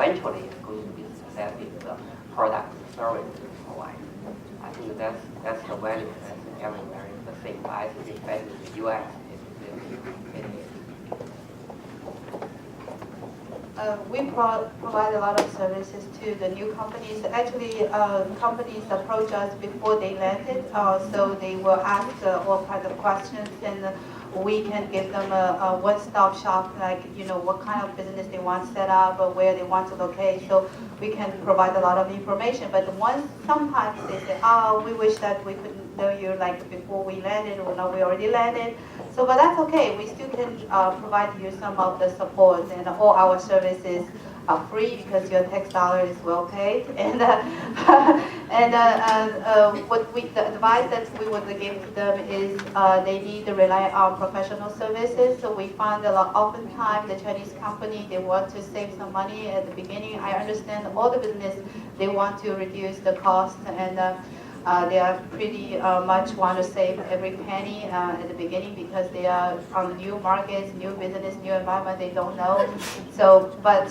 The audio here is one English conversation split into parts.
eventually it's going to be success in the product and service we provide. I think that's the value that's everywhere is the same. But I think especially in the U.S. We provide a lot of services to the new companies. Actually, companies approach us before they landed, so they will ask all kinds of questions, and we can give them a one-stop shop, like what kind of business they want set up, or where they want to locate. So we can provide a lot of information. But sometimes they say, "Oh, we wish that we could know you like before we landed, or no, we already landed." So, but that's okay. We still can provide you some of the support, and all our services are free because your tax dollar is well paid. And the advice that we would give to them is they need to rely on professional services. So we find oftentimes the Chinese company, they want to save some money at the beginning. I understand all the business, they want to reduce the cost, and they are pretty much want to save every penny at the beginning because they are on new markets, new business, new environment, they don't know. So, but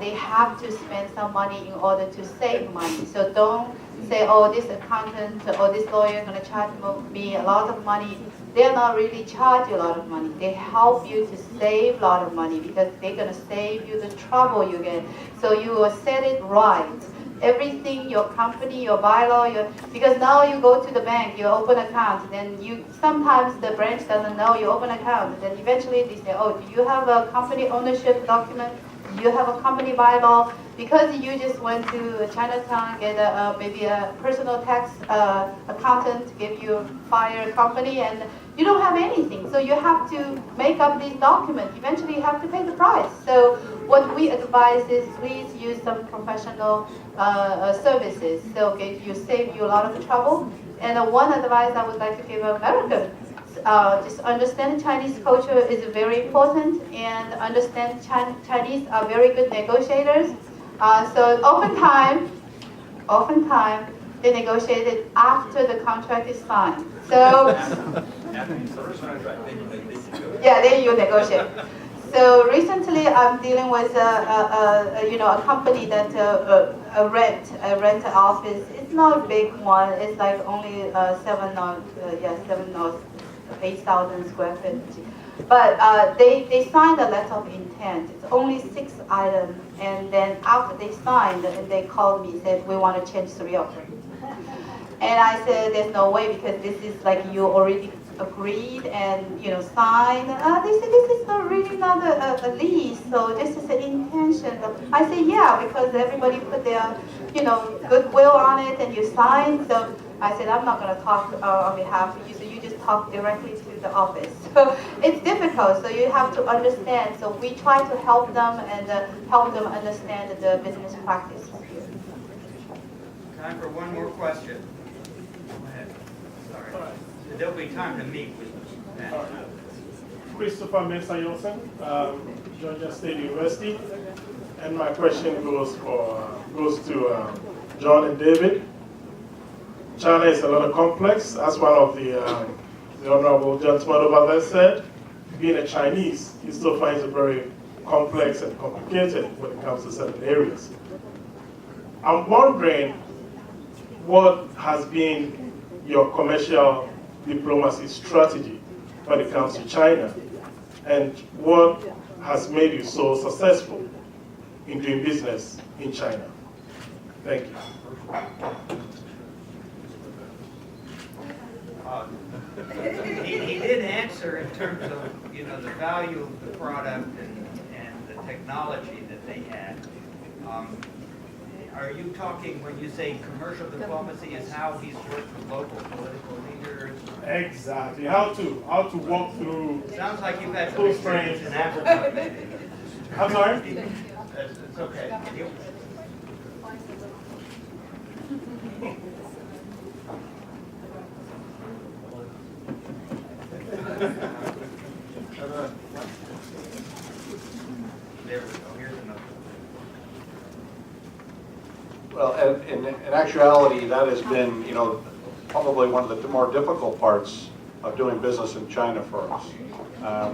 they have to spend some money in order to save money. So don't say, oh, this accountant or this lawyer is going to charge me a lot of money. They're not really charge you a lot of money. They help you to save a lot of money because they're going to save you the trouble you get. So you will set it right. Everything, your company, your bylaw, because now you go to the bank, you open an account, then sometimes the branch doesn't know you open an account, then eventually they say, oh, do you have a company ownership document? Do you have a company bylaw? Because you just went to Chinatown, get maybe a personal tax accountant to give you fire company, and you don't have anything. So you have to make up these documents. Eventually you have to pay the price. So what we advise is please use some professional services. So you save you a lot of trouble. And one advice I would like to give Americans, just understand Chinese culture is very important, and understand Chinese are very good negotiators. So oftentimes they negotiated after the contract is signed. So yeah, then you negotiate. So recently, I'm dealing with a company that rent an office. It's not a big one. It's like only 7 or 8,000 square feet. But they signed a letter of intent. It's only 6 items, and then after they signed, they called me and said, we want to change 3 of them. And I said, there's no way, because this is like you already agreed and signed. They said, this is really not a lease, so this is an intention. I said, yeah, because everybody put their goodwill on it and you signed. So I said, I'm not going to talk on behalf of you, so you just talk directly to the office. So it's difficult, so you have to understand. So we try to help them and help them understand the business practice. Time for one more question. Go ahead. Sorry. There'll be time to meet with Matt. Christopher Mensah-Yolson, Georgia State University, and my question goes to John and David. China is a little complex, as one of the honorable gentleman over there said. Being a Chinese, he still finds it very complex and complicated when it comes to certain areas. I'm wondering what has been your commercial diplomacy strategy when it comes to China, and what has made you so successful in doing business in China? Thank you. He did answer in terms of the value of the product and the technology that they had. Are you talking, when you say commercial diplomacy, is how he's worked with local political leaders? Exactly. How to walk through. Sounds like you've had some experience in Africa, maybe. I'm sorry? It's okay. There we go. Here's another. Well, in actuality, that has been, probably one of the more difficult parts of doing business in China for us.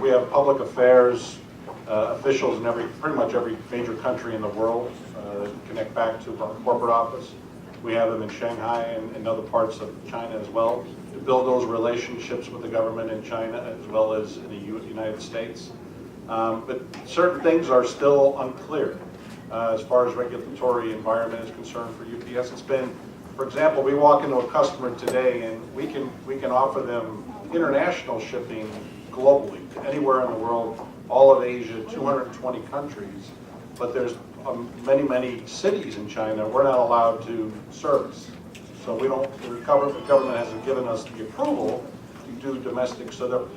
We have public affairs officials in pretty much every major country in the world that connect back to our corporate office. We have them in Shanghai and other parts of China as well, to build those relationships with the government in China as well as in the United States. But certain things are still unclear as far as regulatory environment is concerned for UPS. It's been, for example, we walk into a customer today and we can offer them international shipping globally, anywhere in the world, all of Asia, 220 countries, but there's many cities in China we're not allowed to service. So we don't, the government hasn't given us the approval to do domestic, so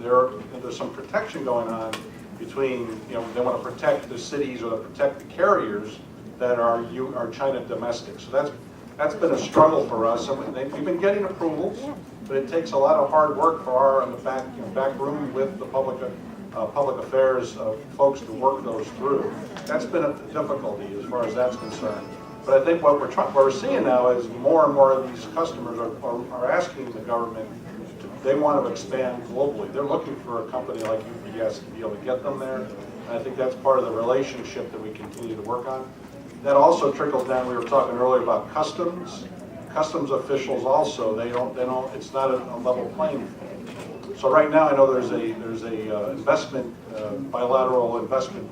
there's some protection going on between, they want to protect the cities or protect the carriers that are China domestic. So that's been a struggle for us. And we've been getting approvals, but it takes a lot of hard work for our in the back room with the public affairs folks to work those through. That's been a difficulty as far as that's concerned. But I think what we're seeing now is more and more of these customers are asking the government, they want to expand globally. They're looking for a company like UPS to be able to get them there. And I think that's part of the relationship that we continue to work on. That also trickles down, we were talking earlier about customs. Customs officials also, they don't, it's not a level playing field. So right now I know there's a investment, bilateral investment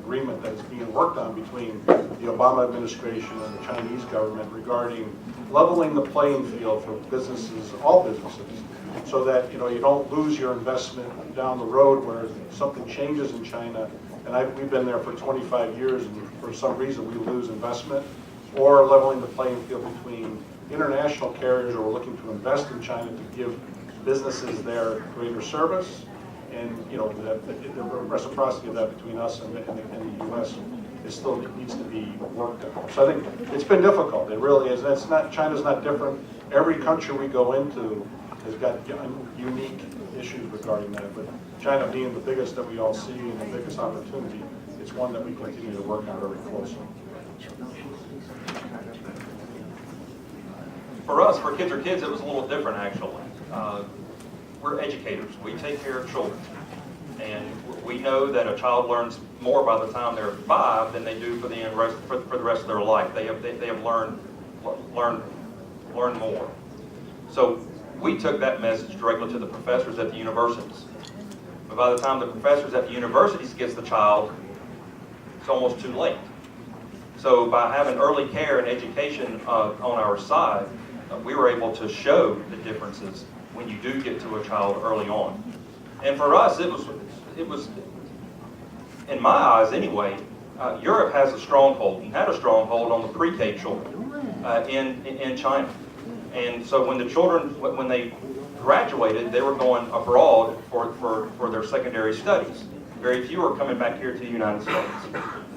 agreement that is being worked on between the Obama administration and the Chinese government regarding leveling the playing field for businesses, all businesses, so that you don't lose your investment down the road where something changes in China. And we've been there for 25 years, and for some reason we lose investment, or leveling the playing field between international carriers who are looking to invest in China to give businesses there greater service, and the reciprocity of that between us and the U.S. still needs to be worked on. So I think it's been difficult. It really is. China's not different. Every country we go into has got unique issues regarding that. But China being the biggest that we all see and the biggest opportunity, it's one that we continue to work on very closely. For us, for Kids Are Kids, it was a little different actually. We're educators. We take care of children. And we know that a child learns more by the time they're 5 than they do for the rest of their life. They have learned more. So we took that message directly to the professors at the universities. But by the time the professors at the universities gets the child, it's almost too late. So by having early care and education on our side, we were able to show the differences when you do get to a child early on. And for us, it was, in my eyes anyway, Europe has a stronghold and had a stronghold on the pre-K children in China. And so when the children, when they graduated, they were going abroad for their secondary studies. Very few are coming back here to the United States.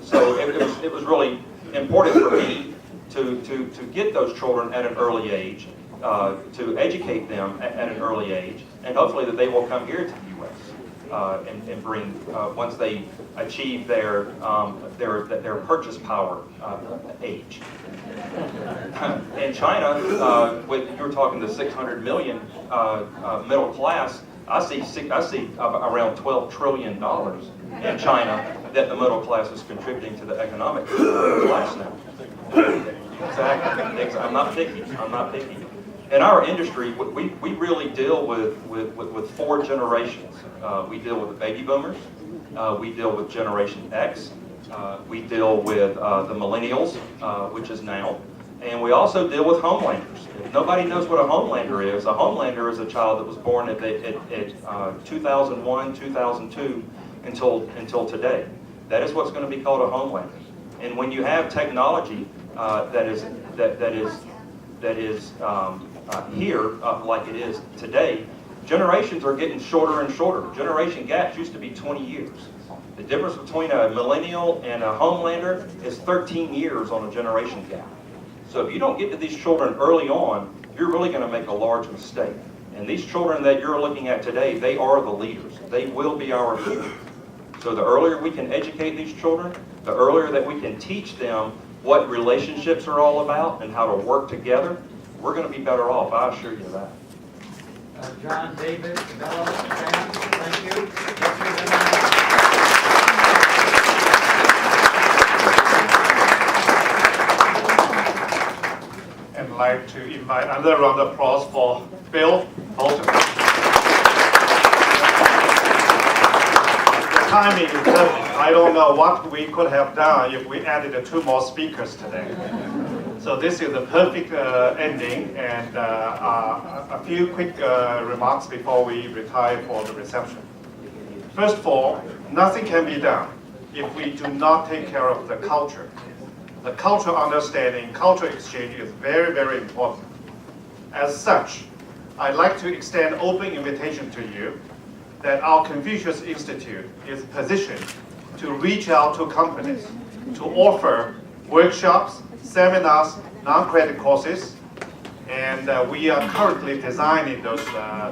So it was really important for me to get those children at an early age, to educate them at an early age, and hopefully that they will come here to the U.S. And bring, once they achieve their purchase power age. In China, you were talking the 600 million middle class. I see around $12 trillion in China that the middle class is contributing to the economic class now. Exactly. I'm not picky. In our industry, we really deal with 4 generations. We deal with the baby boomers, we deal with Generation X, we deal with the millennials, which is now, and we also deal with homelanders. If nobody knows what a homelander is a child that was born at 2001, 2002 until today. That is what's going to be called a homelander. And when you have technology that is here like it is today, generations are getting shorter and shorter. Generation gaps used to be 20 years. The difference between a millennial and a homelander is 13 years on a generation gap. So if you don't get to these children early on, you're really going to make a large mistake. And these children that you're looking at today, they are the leaders. They will be our future. So the earlier we can educate these children, the earlier that we can teach them what relationships are all about and how to work together, we're going to be better off, I assure you that. John, David, Bella, Sam, thank you. like to invite another round of applause for Bill Bolton. The timing is perfect. I don't know what we could have done if we added 2 more speakers today. So this is the perfect ending, and a few quick remarks before we retire for the reception. First of all, nothing can be done if we do not take care of the culture. The cultural understanding, cultural exchange is very, very important. As such, I'd like to extend open invitation to you that our Confucius Institute is positioned to reach out to companies to offer workshops, seminars, non-credit courses, and we are currently designing those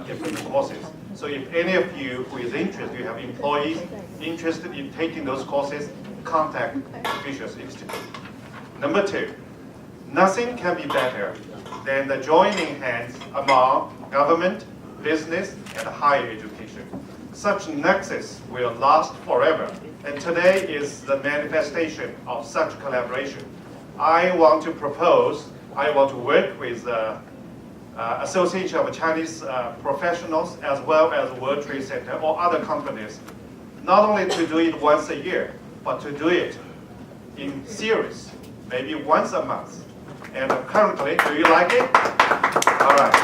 different courses. So if any of you who is interested, you have employees interested in taking those courses, contact Confucius Institute. Number 2, nothing can be better than the joining hands among government, business, and higher education. Such nexus will last forever, and today is the manifestation of such collaboration. I want to work with the Association of Chinese Professionals as well as World Trade Center or other companies, not only to do it once a year, but to do it in series, maybe once a month. And currently, do you like it? All right.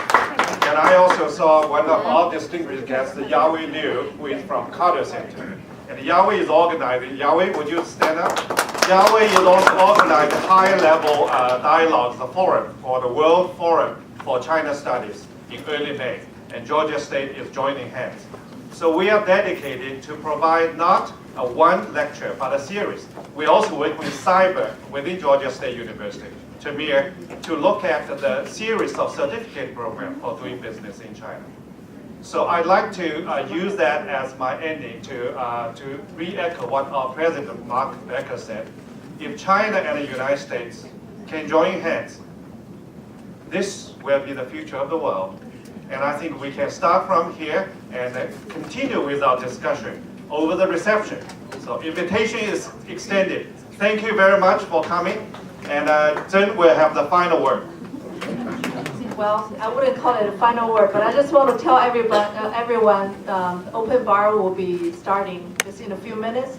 And I also saw one of our distinguished guests, Yahweh Liu, who is from Carter Center. And Yahweh is organizing. Yahweh, would you stand up? Yahweh is also organizing high-level dialogues, the forum for the World Forum for China Studies in early May. And Georgia State is joining hands. So we are dedicated to provide not a one lecture, but a series. We also work with cyber within Georgia State University to look at the series of certificate program for doing business in China. So I'd like to use that as my ending to re-echo what our President Mark Becker said. If China and the United States can join hands, this will be the future of the world. And I think we can start from here and continue with our discussion over the reception. So invitation is extended. Thank you very much for coming. And Zhen will have the final word. Well, I wouldn't call it a final word, but I just want to tell everyone, the open bar will be starting just in a few minutes.